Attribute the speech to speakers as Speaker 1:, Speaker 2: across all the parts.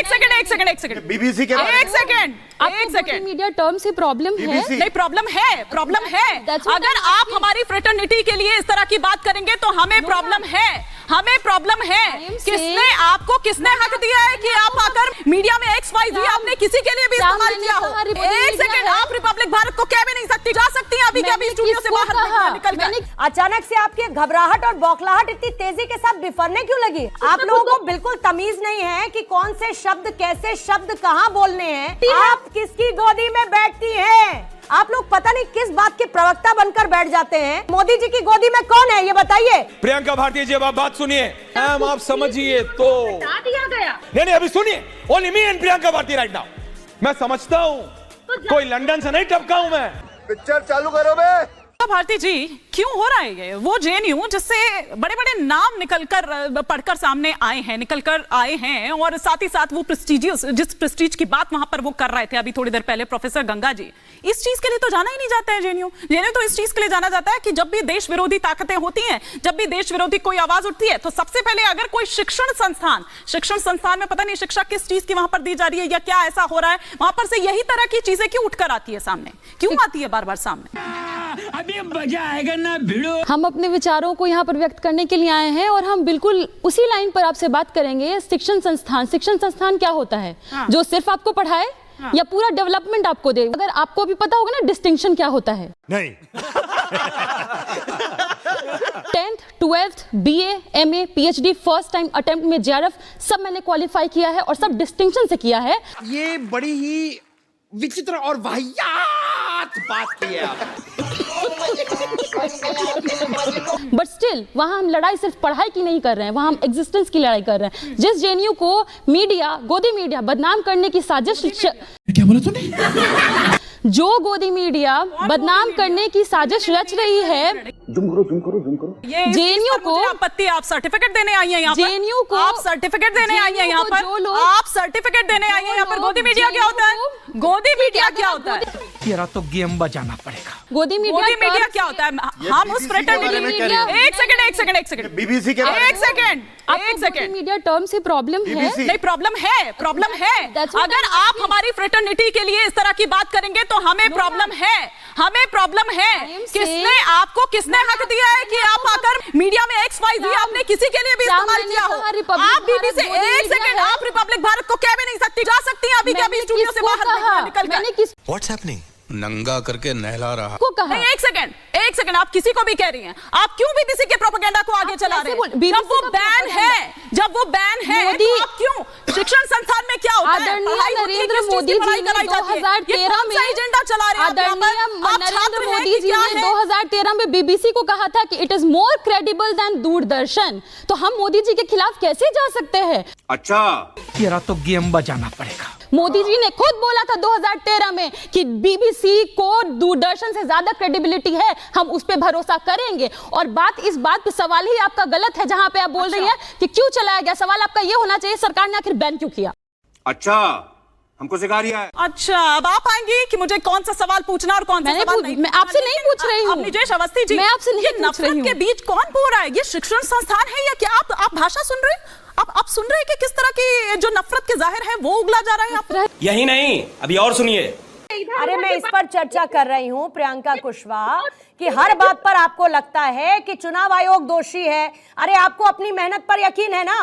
Speaker 1: एक second BBC के एक सेकंड
Speaker 2: मीडिया टर्म से प्रॉब्लम है
Speaker 1: नहीं, प्रॉब्लम है अगर आप हमारी फ्रेटर्निटी के लिए इस तरह की बात करेंगे तो हमें प्रॉब्लम है किसने हक दिया है कि आप आकर मीडिया में XYZ आपने किसी के लिए भी इस्तेमाल किया हो। एक सेकंड, आप रिपब्लिक भारत को कह भी नहीं सकती, जा सकती हैं अभी के अभी स्टूडियो से बाहर निकल कर।
Speaker 3: अचानक से आपकी घबराहट और बौखलाहट इतनी तेजी के साथ बिफरने क्यों लगी? आप लोगों को बिल्कुल तमीज नहीं है कि कौन से शब्द कैसे शब्द कहाँ बोलने हैं। आप किसकी गोदी में बैठती हैं? आप लोग पता नहीं किस बात के प्रवक्ता बनकर बैठ जाते हैं। मोदी जी की गोदी में कौन है ये बताइए।
Speaker 4: प्रियंका भारती जी, अब आप बात सुनिए, आप समझिए तो
Speaker 3: दिया गया
Speaker 4: नहीं, अभी सुनिए। Only me and Priyanka Bharti right now. मैं समझता हूँ कोई लंदन से नहीं टपका हूँ मैं।
Speaker 5: पिक्चर चालू करो बे।
Speaker 1: भारती जी, क्यों हो रहा है ये? वो जेएनयू जिससे बड़े बड़े नाम निकलकर पढ़कर सामने आए हैं और साथ ही साथ वो प्रेस्टिजियस जिस प्रेस्टीज की बात वहां पर वो कर रहे थे अभी थोड़ी देर पहले प्रोफेसर गंगा जी, इस चीज के लिए तो जाना ही नहीं जाता है जेएनयू तो इस चीज के लिए जाना जाता है कि जब भी देश विरोधी ताकतें होती हैं, जब भी देश विरोधी कोई आवाज उठती है तो सबसे पहले अगर कोई शिक्षण संस्थान में पता नहीं शिक्षा किस चीज की वहां पर दी जा रही है या क्या ऐसा हो रहा है, वहां पर से यही तरह की चीजें क्यों उठकर आती है सामने, क्यों आती है बार बार सामने?
Speaker 6: अभी मजा आएगा ना भिड़ो।
Speaker 2: हम अपने विचारों को यहाँ पर व्यक्त करने के लिए आए हैं और हम बिल्कुल उसी लाइन पर आपसे बात करेंगे। शिक्षण संस्थान क्या होता है? जो सिर्फ आपको पढ़ाए या पूरा डेवलपमेंट आपको दे? अगर आपको भी पता होगा ना डिस्टिंक्शन क्या होता है।
Speaker 5: नहीं
Speaker 2: 10th 12th BA MA PhD first time attempt में JRF सब मैंने क्वालिफाई किया है और सब डिस्टिंक्शन से किया है।
Speaker 7: ये बड़ी ही विचित्र और वाहियात बात की है आप।
Speaker 2: बट स्टिल वहां हम लड़ाई सिर्फ पढ़ाई की नहीं कर रहे हैं, वहां हम एग्जिस्टेंस की लड़ाई कर रहे हैं। जिस जेएनयू को गोदी मीडिया बदनाम करने की साजिश,
Speaker 6: क्या बोला तूने?
Speaker 2: जो गोदी मीडिया बदनाम करने की साजिश रच रही है, जेएनयू को
Speaker 1: आपत्ति, आप सर्टिफिकेट देने आई हैं यहाँ पर,
Speaker 2: जेएनयू को
Speaker 1: आप सर्टिफिकेट देने आई हैं यहाँ पर, आप सर्टिफिकेट देने आई हैं यहाँ पर। गोदी मीडिया क्या होता है? गोदी मीडिया क्या होता है?
Speaker 6: तेरा तो गेम बजाना पड़ेगा।
Speaker 2: गोदी मीडिया
Speaker 1: क्या होता है? हम उस फ्रेटर्निटी एक सेकंड बीबीसी के एक सेकंड
Speaker 2: मीडिया टर्म से प्रॉब्लम है
Speaker 1: नहीं, प्रॉब्लम है अगर आप हमारी फ्रेटर्निटी के लिए इस तरह की बात करेंगे तो हमें प्रॉब्लम है किसने हक दिया है कि आप आकर मीडिया में XYZ आपने किसी के लिए भी इस्तेमाल किया हो। आप बीबीसी एक सेकंड, आप रिपब्लिक भारत को कह भी नहीं सकती, जा सकती हैं अभी के अभी स्टूडियो से बाहर निकल कर।
Speaker 8: What's happening? नंगा करके नहला रहा।
Speaker 1: नहीं, एक सेकंड, आप किसी को भी कह रही हैं, आप क्यों बीबीसी के प्रोपेगेंडा को आगे चला रहे हैं? जब वो बैन है तो आप क्यों? शिक्षण संस्थान में क्या होता है?
Speaker 2: नरेंद्र मोदी जी ने 2013 में
Speaker 1: एजेंडा चला रहे हैं
Speaker 2: नरेंद्र मोदी जी ने 2013 में बीबीसी को कहा था कि it is more credible than Doordarshan. तो हम मोदी जी के खिलाफ कैसे जा सकते हैं?
Speaker 7: अच्छा,
Speaker 6: तेरा तो गेम बजाना पड़ेगा।
Speaker 2: मोदी जी ने खुद बोला था 2013 में कि बीबीसी को दूरदर्शन से ज्यादा क्रेडिबिलिटी है, हम उस पे भरोसा करेंगे। और इस बात पे सवाल ही आपका गलत है जहां पे आप बोल रही हैं कि क्यों चलाया गया। सवाल आपका ये होना चाहिए सरकार ने आखिर बैन क्यों किया?
Speaker 7: अच्छा, हमको सिखा रही है।
Speaker 1: अच्छा, अब आप आएंगी कि मुझे कौन सा सवाल पूछना और कौन सा सवाल नहीं?
Speaker 2: मैं आपसे नहीं पूछ रही हूँ।
Speaker 1: निजेश अवस्थी जी,
Speaker 2: मैं आपसे नहीं पूछ रही हूँ।
Speaker 1: के बीच कौन बोल रहा है? ये शिक्षण संस्थान है या क्या? आप भाषा सुन रहे हैं? आप सुन रहे हैं कि किस तरह की जो नफरत के जाहिर है वो उगला जा रहा है?
Speaker 9: यही नहीं, अभी और सुनिए।
Speaker 3: अरे मैं इस पर चर्चा कर रही हूँ प्रियंका कुशवाहा कि हर बात पर आपको लगता है कि चुनाव आयोग दोषी है। अरे आपको अपनी मेहनत पर यकीन है ना?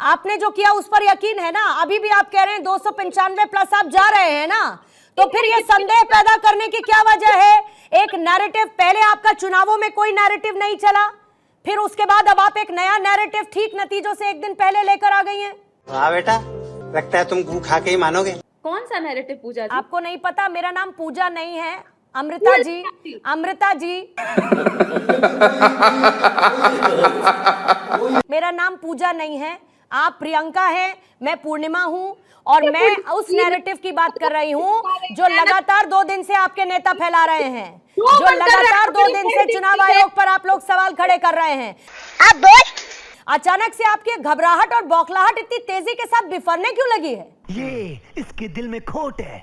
Speaker 3: आपने जो किया उस पर यकीन है ना? अभी भी आप कह रहे हैं 295 प्लस आप जा रहे हैं ना? तो फिर ये संदेह पैदा करने की क्या वजह है? एक नैरेटिव, पहले आपका चुनावों में कोई नैरेटिव नहीं चला, फिर उसके बाद अब आप एक नया नैरेटिव ठीक नतीजों से एक दिन पहले लेकर आ गई हैं।
Speaker 10: हाँ बेटा, लगता है तुम गू खा के ही मानोगे।
Speaker 3: कौन सा नैरेटिव पूजा जी? आपको नहीं पता? मेरा नाम पूजा नहीं है, अमृता जी मेरा नाम पूजा नहीं है। आप प्रियंका हैं, मैं पूर्णिमा हूँ और मैं उस नैरेटिव की बात कर रही हूँ जो लगातार 2 दिन से आपके नेता फैला रहे हैं, जो लगातार 2 दिन से चुनाव आयोग पर आप लोग सवाल खड़े कर रहे हैं। अचानक से आपकी घबराहट और बौखलाहट इतनी तेजी के साथ बिफरने क्यों लगी है?
Speaker 6: ये इसके दिल में खोट है।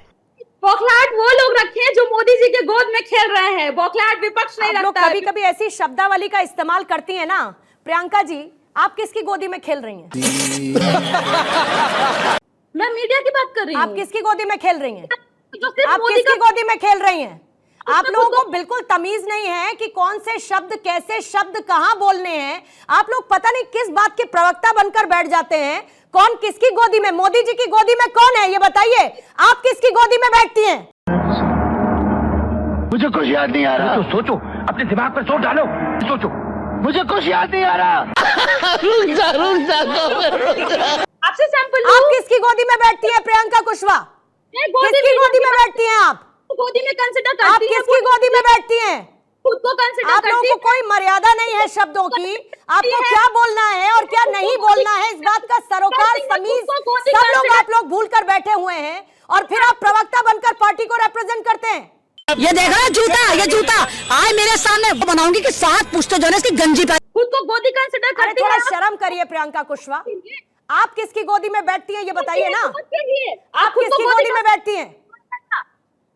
Speaker 11: बौखलाहट वो लोग रखे हैं जो मोदी जी के गोद में खेल रहे हैं। बौखलाहट विपक्ष नहीं रखता।
Speaker 3: कभी कभी ऐसी शब्दावली का इस्तेमाल करती है ना। प्रियंका जी, आप किसकी गोदी में खेल रही हैं?
Speaker 11: मैं मैं मीडिया की बात कर रही हूँ।
Speaker 3: आप किसकी गोदी में खेल रही हैं?
Speaker 11: जो सिर्फ
Speaker 3: आप
Speaker 11: मोदी
Speaker 3: किसकी
Speaker 11: का
Speaker 3: गोदी में खेल रही हैं? आप लोगों को बिल्कुल तमीज नहीं है कि कौन से शब्द, कैसे शब्द, कहां बोलने हैं। आप लोग पता नहीं किस बात के प्रवक्ता बनकर बैठ जाते हैं। कौन किसकी गोदी में? मोदी जी की गोदी में कौन है ये बताइए। आप किसकी गोदी में बैठती हैं?
Speaker 6: मुझे कुछ याद नहीं आ रहा। तो सोचो, अपने दिमाग पर सोच डालो, सोचो। मुझे कुछ याद नहीं आ रहा।
Speaker 11: आपसे सैंपल
Speaker 3: आप किसकी गोदी में बैठती हैं प्रियंका कुशवाहा? किसकी गोदी में बैठती हैं आप?
Speaker 11: गोदी में कंसिडर
Speaker 3: आप
Speaker 11: करती हैं?
Speaker 3: किसकी गोदी में बैठती हैं?
Speaker 11: खुद को कंसिडर
Speaker 3: आप लोगों
Speaker 11: करती
Speaker 3: को कोई मर्यादा नहीं है शब्दों की। आपको क्या बोलना है और क्या नहीं बोलना है, इस बात का सरोकार, तमीज सब लोग आप लोग भूल कर बैठे हुए हैं और फिर आप प्रवक्ता बनकर पार्टी को रिप्रेजेंट करते हैं।
Speaker 2: ये देख रहा जूता, ये जूता आए मेरे सामने बनाऊंगी कि 7 पुश्ते जो है इसकी गंजी पर।
Speaker 11: खुद को गोदी कंसिडर
Speaker 3: अरे
Speaker 11: करती
Speaker 3: थोड़ा
Speaker 11: हैं?
Speaker 3: शर्म करिए प्रियंका कुशवाहा। आप किसकी गोदी में बैठती हैं ये बताइए ना। आप
Speaker 11: खुद को
Speaker 3: किसकी गोदी में बैठती हैं?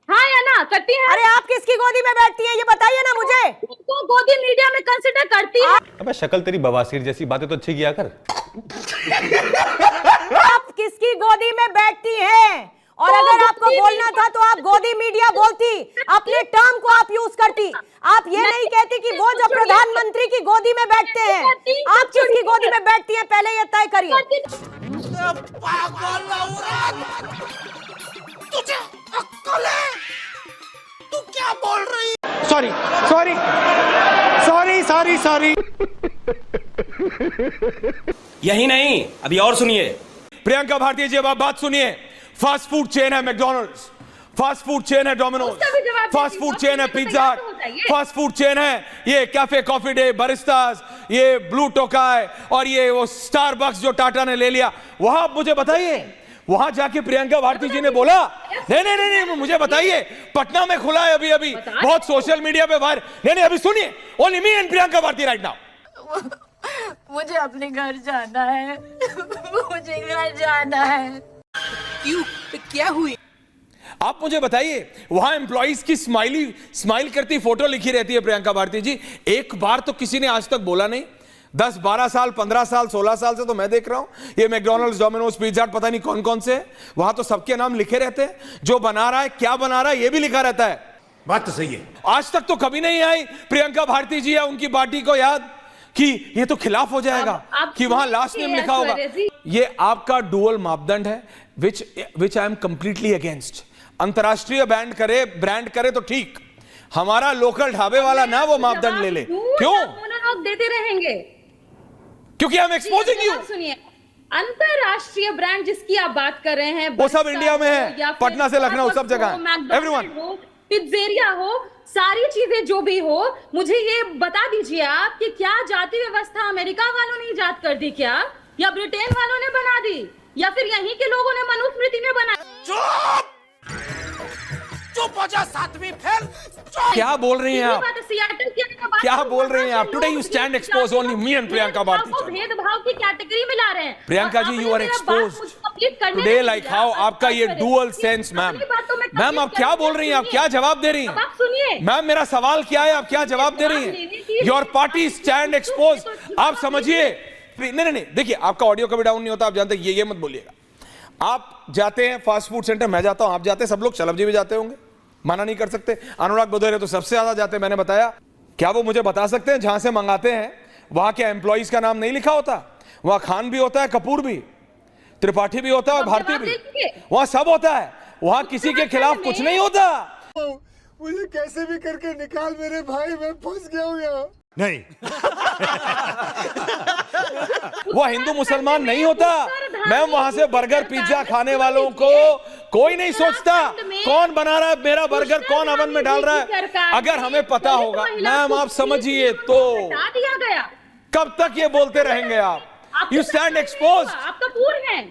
Speaker 11: हाँ या ना करती हैं?
Speaker 3: अरे आप किसकी गोदी में बैठती हैं ये बताइए ना मुझे।
Speaker 11: खुद को गोदी मीडिया में कंसिडर करती है?
Speaker 4: अबे शक्ल तेरी बवासीर जैसी, बातें तो अच्छी किया कर।
Speaker 3: आप किसकी गोदी में बैठती हैं? और अगर आपको बोलना था तो आप गोदी मीडिया बोलती, अपने टर्म को आप यूज करती। आप ये नहीं कहती कि वो जो प्रधानमंत्री की गोदी में बैठते हैं। आप किसकी गोदी में बैठती हैं पहले ये तय करिए।
Speaker 7: तुझे अक्ल है? तू क्या बोल रही? Sorry sorry sorry sorry sorry.
Speaker 9: यही नहीं, अभी और सुनिए।
Speaker 4: प्रियंका भारती जी, अब आप बात सुनिए। फास्ट फूड चेन है मैकडॉनल्ड्स, फास्ट फूड चेन है डोमिनोज,
Speaker 11: उसका भी जवाब
Speaker 4: फास्ट फूड चेन है पिज्जा हट,
Speaker 11: बताइए।
Speaker 4: फास्ट फूड चेन है ये कैफे कॉफी डे, बरिस्तास, ये ब्लू टोकाई और ये वो स्टारबक्स जो टाटा ने ले लिया। वहां आप मुझे बताइए, वहां जाके प्रियंका भारती जी ने बोला नहीं नहीं नहीं, नहीं मुझे बताइए, पटना में खुला है अभी अभी, बहुत सोशल मीडिया पे वायरल। नहीं नहीं, अभी सुनिए, only me and Priyanka Bharti right now.
Speaker 2: मुझे अपने घर जाना है। मुझे घर जाना है।
Speaker 7: क्यों? क्या हुई?
Speaker 4: आप मुझे बताइए, वहां एम्प्लॉइज की स्माइल करती फोटो लिखी रहती है प्रियंका भारती जी। एक बार तो किसी ने आज तक बोला नहीं। 10, 12 साल, 15 साल, 16 साल से तो मैं देख रहा हूं ये मैकडॉनल्ड्स, डोमिनोज, पिज्जा हट, पता नहीं कौन कौन से है। वहां तो सबके नाम लिखे रहते हैं, जो बना रहा है, क्या बना रहा है, ये भी लिखा रहता है।
Speaker 7: बात तो सही है।
Speaker 4: आज तक तो कभी नहीं आई प्रियंका भारती जी या उनकी पार्टी को याद कि ये तो खिलाफ हो जाएगा, कि वहां लास्ट नेम लिखा होगा। ये आपका डुअल मापदंड है, विच आई एम कंप्लीटली अगेंस्ट। अंतरराष्ट्रीय ब्रांड करे तो ठीक, हमारा लोकल ढाबे वाला ना वो मापदंड ले ले। क्यों?
Speaker 11: मोनोलॉग देते रहेंगे
Speaker 4: क्योंकि हम एक्सपोजिंग यू।
Speaker 11: सुनिए, अंतरराष्ट्रीय ब्रांड जिसकी आप बात कर रहे हैं,
Speaker 4: वो सब इंडिया में है, पटना से लखनऊ सब जगह है। एवरीवन,
Speaker 11: पिज्जेरिया हो, सारी चीजें जो भी हो, मुझे ये बता दीजिए आप कि क्या जाति व्यवस्था अमेरिका वालों ने इजाद कर दी क्या, या ब्रिटेन वालों ने बना दी, या फिर यहीं के लोगों ने मनुस्मृति में बनाई?
Speaker 7: चुप चुप हो जा, 7वीं फेल।
Speaker 4: क्या बोल रही हैं आप? क्या बोल रही हैं आप? Today you stand expose only me and Priyanka Bharti.
Speaker 11: भेदभाव की कैटेगरी में ला रहे हैं
Speaker 4: Priyanka ji, you are exposed today like how आपका ये डुअल सेंस। मैम, मैम आप क्या बोल रही हैं? आप क्या जवाब दे रही हैं?
Speaker 11: आप सुनिए
Speaker 4: मैम, मेरा सवाल क्या है, आप क्या जवाब दे रही हैं? Your party stand expose. आप समझिए, नहीं नहीं नहीं, देखिए आपका ऑडियो कभी डाउन नहीं होता, आप जानते हैं, ये मत बोलिएगा। आप जाते हैं फास्ट फूड सेंटर, मैं जाता हूं, आप जाते हैं, सब लोग, शलभ जी भी जाते होंगे, मना नहीं कर सकते। अनुराग बदौरिया तो सबसे ज्यादा जाते हैं, मैंने बताया। क्या वो मुझे बता सकते हैं जहां से मंगाते हैं वहां के एम्प्लॉइज का नाम नहीं लिखा होता? वहां खान भी होता है, कपूर भी, त्रिपाठी भी होता है और भारती भी, वहां सब होता है। वहां किसी के खिलाफ कुछ नहीं होता।
Speaker 5: मुझे कैसे भी करके निकाल मेरे भाई, मैं फंस गया हूं यहाँ।
Speaker 7: नहीं
Speaker 4: वो हिंदू मुसलमान नहीं होता। मैम, वहां से बर्गर पिज्जा खाने वालों को कोई नहीं सोचता कौन बना रहा है मेरा बर्गर, कौन ओवन में डाल रहा है। अगर हमें पता होगा, मैम आप समझिए, तो कब तक ये बोलते रहेंगे आप? You stand expose.
Speaker 11: आपका पूर्ण है,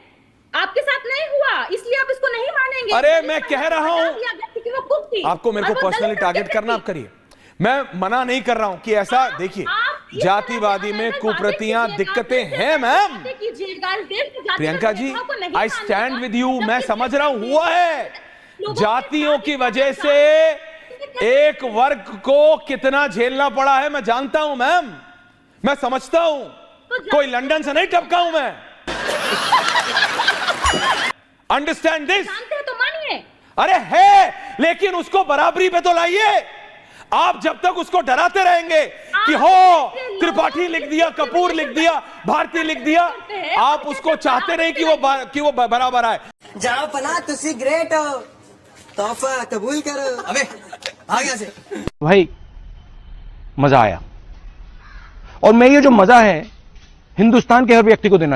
Speaker 11: आपके साथ नहीं हुआ, इसलिए आप इसको नहीं मानेंगे।
Speaker 4: अरे मैं कह रहा हूं, आपको मेरे को पर्सनली टारगेट करना, आप करिए, मैं मना नहीं कर रहा हूं कि ऐसा, देखिए जातिवादी में कुप्रतियां, दिक्कतें हैं ma'am. Priyanka ji, I stand with you, मैं समझ रहा हूं हुआ है। जातियों की वजह से एक वर्ग को कितना झेलना पड़ा है मैं जानता हूं मैम, मैं समझता हूं। कोई लंदन से नहीं टपका हूं मैं। Understand this.
Speaker 11: जानते हैं तो मानिए।
Speaker 4: अरे है, लेकिन उसको बराबरी पे तो लाइए। आप जब तक उसको डराते रहेंगे कि हो त्रिपाठी लिख दिया, कपूर लिख दिया, भारती लिख दिया, आप उसको चाहते नहीं कि वो बराबर आए।
Speaker 7: जाओ पना तुसी ग्रेट हो, तोहफा कबूल करो। अबे आ गया से
Speaker 6: भाई मजा आया, और मैं ये जो मजा है हिंदुस्तान के हर व्यक्ति को देना